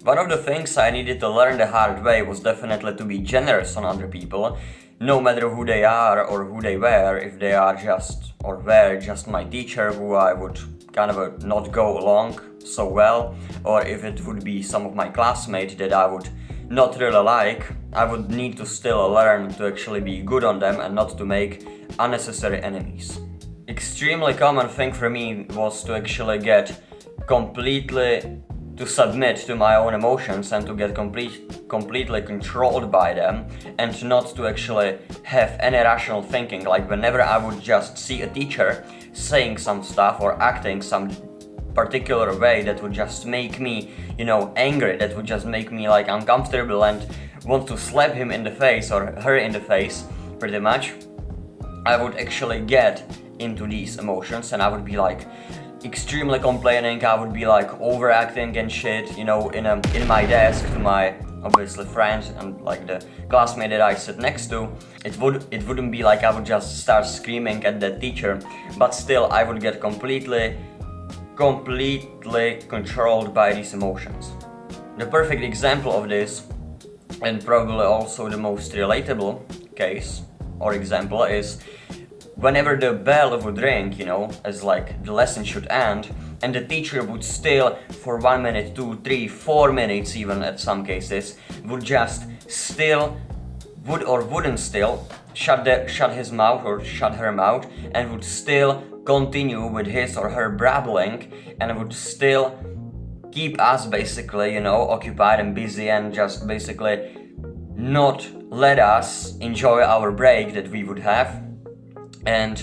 One of the things I needed to learn the hard way was definitely to be generous on other people, no matter who they are or who they were, if they are just or were just my teacher who I would kind of not go along so well, or if it would be some of my classmates that I would not really like. I would need to still learn to actually be good on them and not to make unnecessary enemies. Extremely common thing for me was to actually get completely to submit to my own emotions and to get completely controlled by them, and not to actually have any rational thinking. Like whenever I would just see a teacher saying some stuff or acting some particular way that would just make me, angry, that would just make me like uncomfortable and want to slap him in the face or her in the face, pretty much, I would actually get into these emotions and I would be like extremely complaining. I would be like overacting and shit, in my desk to my obviously friends and like the classmate that I sit next to. It wouldn't be like I would just start screaming at that teacher, but still I would get completely controlled by these emotions. The perfect example of this, and probably also the most relatable case or example, is whenever the bell would ring, as like the lesson should end, and the teacher would still for 1 minute, 2, 3, 4 minutes even at some cases, would just still, would or wouldn't still, shut his mouth or shut her mouth, and would still continue with his or her babbling, and would still keep us basically, occupied and busy, and just basically not let us enjoy our break that we would have. And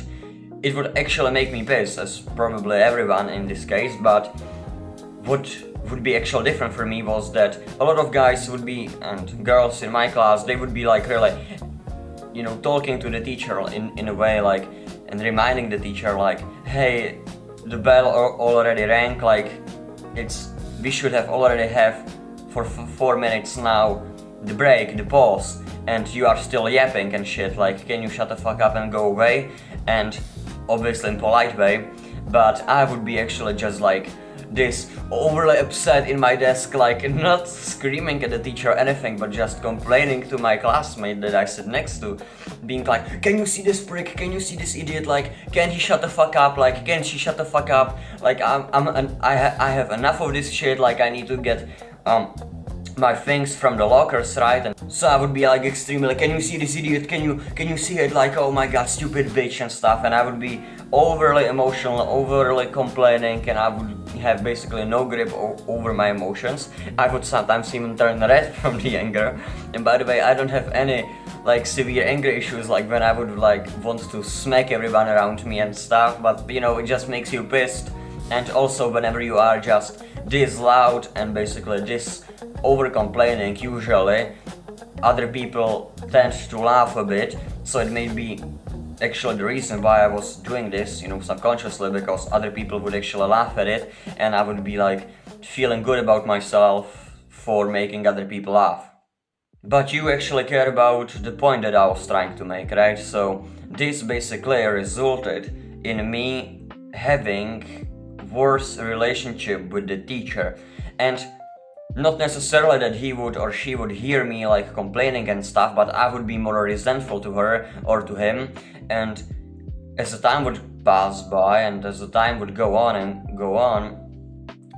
it would actually make me pissed, as probably everyone in this case, but what would be actually different for me was that a lot of guys would be, and girls in my class, they would be like really, talking to the teacher in a way like, and reminding the teacher like, hey, the bell already rang, like we should have already have for 4 minutes now the break, the pause, and you are still yapping and shit, like can you shut the fuck up and go away? And obviously in polite way, but I would be actually just like this overly upset in my desk, like not screaming at the teacher or anything, but just complaining to my classmate that I sit next to, being like, can you see this prick, can you see this idiot, like can he shut the fuck up, like can she shut the fuck up, like I have enough of this shit, like I need to get my things from the lockers, right? And so I would be like extremely like, can you see this idiot, can you see it, like oh my god, stupid bitch and stuff, and I would be overly emotional, overly complaining, and I would have basically no grip over my emotions. I would sometimes even turn red from the anger. And by the way, I don't have any like severe anger issues, like when I would like want to smack everyone around me and stuff, but it just makes you pissed. And also whenever you are just this loud and basically this over complaining, usually other people tend to laugh a bit, so it may be actually the reason why I was doing this, subconsciously, because other people would actually laugh at it, and I would be like feeling good about myself for making other people laugh. But you actually care about the point that I was trying to make, right? So this basically resulted in me having worse relationship with the teacher, and not necessarily that he would or she would hear me like complaining and stuff, but I would be more resentful to her or to him, and as the time would pass by and as the time would go on,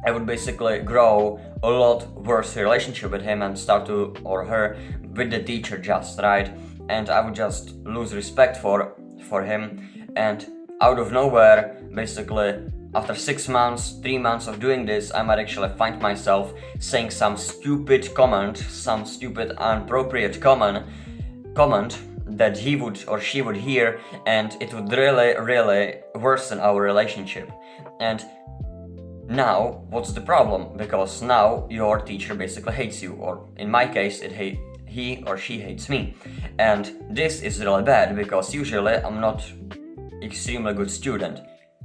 I would basically grow a lot worse relationship with him and start to, or her, with the teacher just, right? And I would just lose respect for him, and out of nowhere, basically, after 6 months, 3 months of doing this, I might actually find myself saying some stupid comment, some stupid inappropriate comment that he would or she would hear, and it would really worsen our relationship. And now, what's the problem? Because now your teacher basically hates you, or in my case, he or she hates me. And this is really bad, because usually I'm not extremely good student.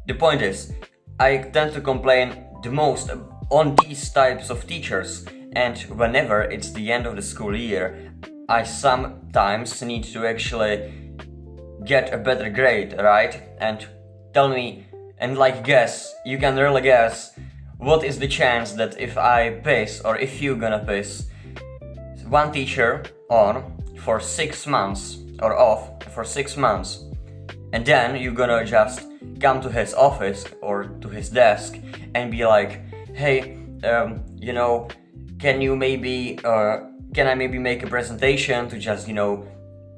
The point is, I tend to complain the most on these types of teachers, and whenever it's the end of the school year, I sometimes need to actually get a better grade, right? And tell me, and like guess, you can really guess what is the chance that if I piss, or if you're gonna piss one teacher on for 6 months, or off for 6 months, and then you're gonna just come to his office or to his desk and be like, hey, you know, can I maybe make a presentation to just, you know,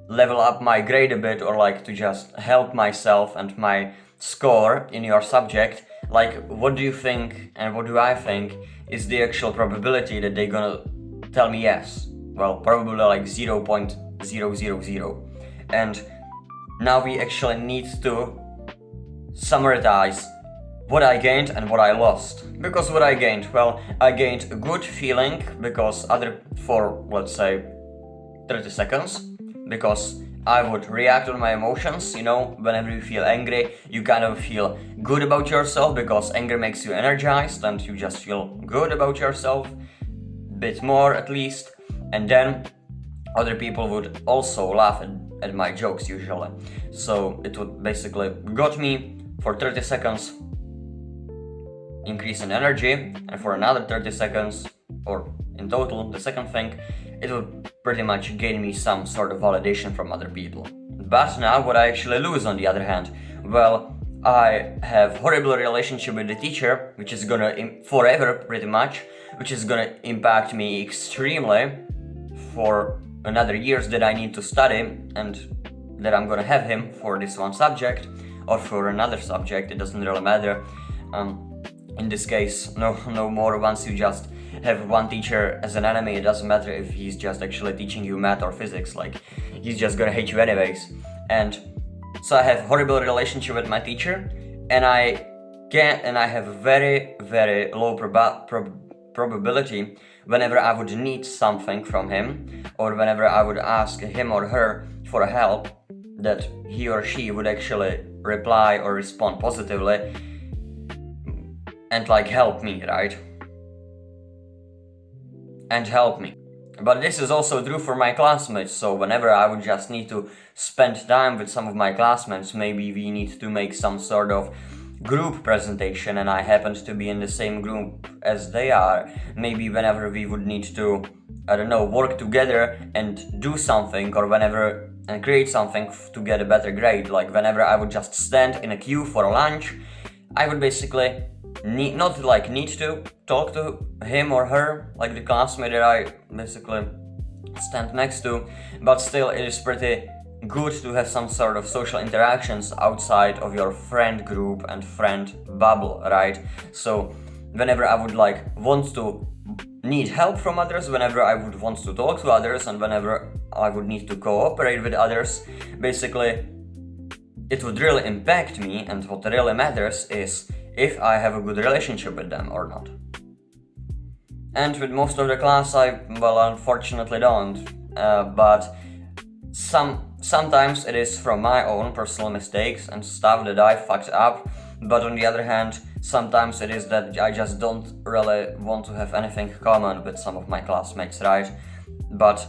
level up my grade a bit, or like to just help myself and my score in your subject? Like, what do you think and what do I think is the actual probability that they're gonna tell me yes? Well, probably like 0.000. And now we actually need to summarize what I gained and what I lost. Because what I gained? Well, I gained a good feeling for let's say 30 seconds, because I would react on my emotions. You know, whenever you feel angry, you kind of feel good about yourself, because anger makes you energized and you just feel good about yourself, bit more at least. And then other people would also laugh at my jokes usually. So it would basically got me for 30 seconds increase in energy, and for another 30 seconds, or in total, the second thing, it would pretty much gain me some sort of validation from other people. But now what I actually lose on the other hand, well, I have horrible relationship with the teacher, which is gonna forever pretty much, which is gonna impact me extremely for another years that I need to study, and that I'm gonna have him for this one subject or for another subject, it doesn't really matter. In this case, no more. Once you just have one teacher as an enemy, it doesn't matter if he's just actually teaching you math or physics, like he's just gonna hate you anyways. And so I have horrible relationship with my teacher, and I have a very, very low probability whenever I would need something from him, or whenever I would ask him or her for help, that he or she would actually reply or respond positively and like help me, right? And help me. But this is also true for my classmates, so whenever I would just need to spend time with some of my classmates, maybe we need to make some sort of group presentation and I happened to be in the same group as they are, maybe whenever we would need to, I don't know, work together and do something, or and create something to get a better grade, like whenever I would just stand in a queue for lunch, I would basically need to talk to him or her, like the classmate that I basically stand next to, but still it is pretty good to have some sort of social interactions outside of your friend group and friend bubble, right? So whenever I would want to need help from others, whenever I would want to talk to others, and whenever I would need to cooperate with others, basically it would really impact me, and what really matters is if I have a good relationship with them or not. And with most of the class I, unfortunately don't, but sometimes it is from my own personal mistakes and stuff that I fucked up, but on the other hand, sometimes it is that I just don't really want to have anything common with some of my classmates, right? But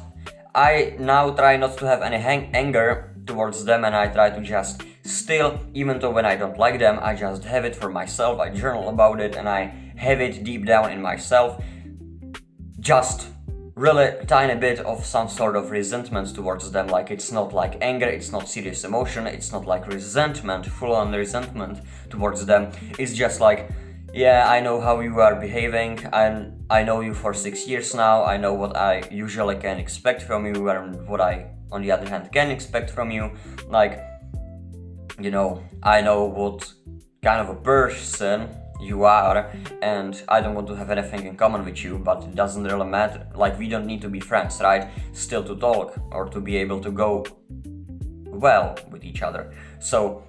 I now try not to have any anger towards them, and I try to just still, even though when I don't like them, I just have it for myself, I journal about it, and I have it deep down in myself, just really tiny bit of some sort of resentment towards them. Like, it's not like anger, it's not serious emotion, it's not like resentment, full-on resentment towards them. It's just like, yeah, I know how you are behaving, and I know you for 6 years now, I know what I usually can expect from you, and what I, on the other hand, can expect from you. Like, you know, I know what kind of a person you are, and I don't want to have anything in common with you, but it doesn't really matter. Like, we don't need to be friends, right? Still to talk or to be able to go well with each other. So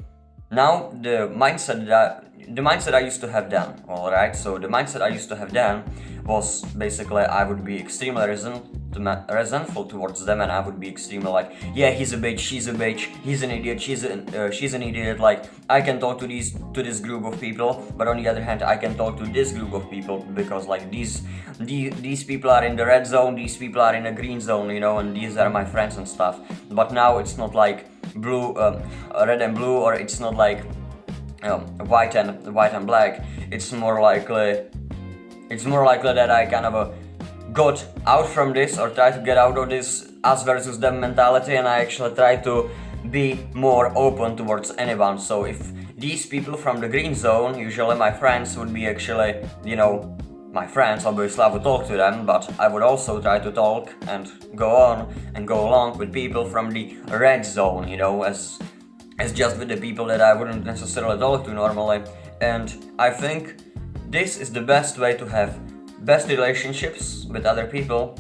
now the mindset I used to have then, alright? So the mindset I used to have then was basically I would be extremely resentful towards them, and I would be extremely like, yeah, he's a bitch, she's a bitch, he's an idiot, she's an idiot. Like, I can talk to this group of people, but on the other hand, I can talk to this group of people because like these people are in the red zone, these people are in a green zone, you know, and these are my friends and stuff. But now it's not like red and blue, or it's not like white and black. It's more likely It's more likely that I kind of got out from this, or try to get out of this us versus them mentality, and I actually try to be more open towards anyone. So if these people from the green zone, usually my friends, would be actually, you know, my friends, obviously I would talk to them, but I would also try to talk and go on and go along with people from the red zone, you know, as just with the people that I wouldn't necessarily talk to normally. And I think this is the best way to have best relationships with other people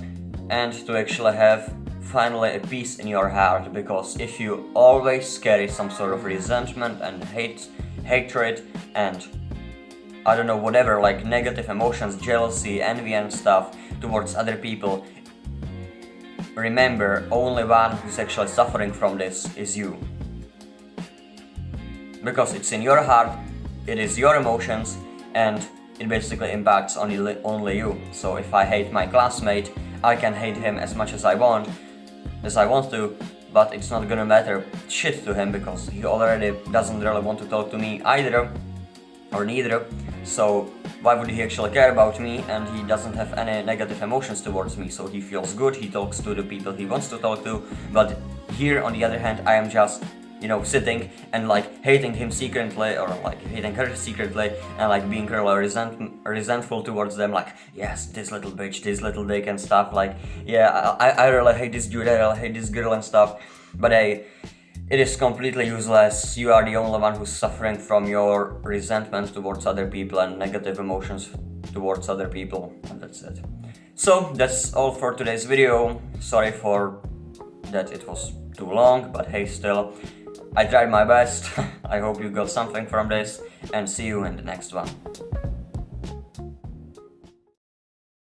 and to actually have finally a peace in your heart, because if you always carry some sort of resentment and hatred and I don't know, whatever, like negative emotions, jealousy, envy and stuff towards other people, remember, only one who's actually suffering from this is you. Because it's in your heart, it is your emotions, and it basically impacts only you. So if I hate my classmate, I can hate him as much as I want to, but it's not gonna matter shit to him because he already doesn't really want to talk to me either, or neither. So why would he actually care about me? And he doesn't have any negative emotions towards me, so he feels good, he talks to the people he wants to talk to. But here on the other hand, I am just, you know, sitting and like hating him secretly, or like hating her secretly, and like being really resentful towards them, like, yes, this little bitch, this little dick and stuff, like, yeah, I really hate this dude, I really hate this girl and stuff. But it is completely useless. You are the only one who's suffering from your resentment towards other people and negative emotions towards other people, and that's it. So that's all for today's video. Sorry for that it was too long, but hey, still, I tried my best. I hope you got something from this, and see you in the next one.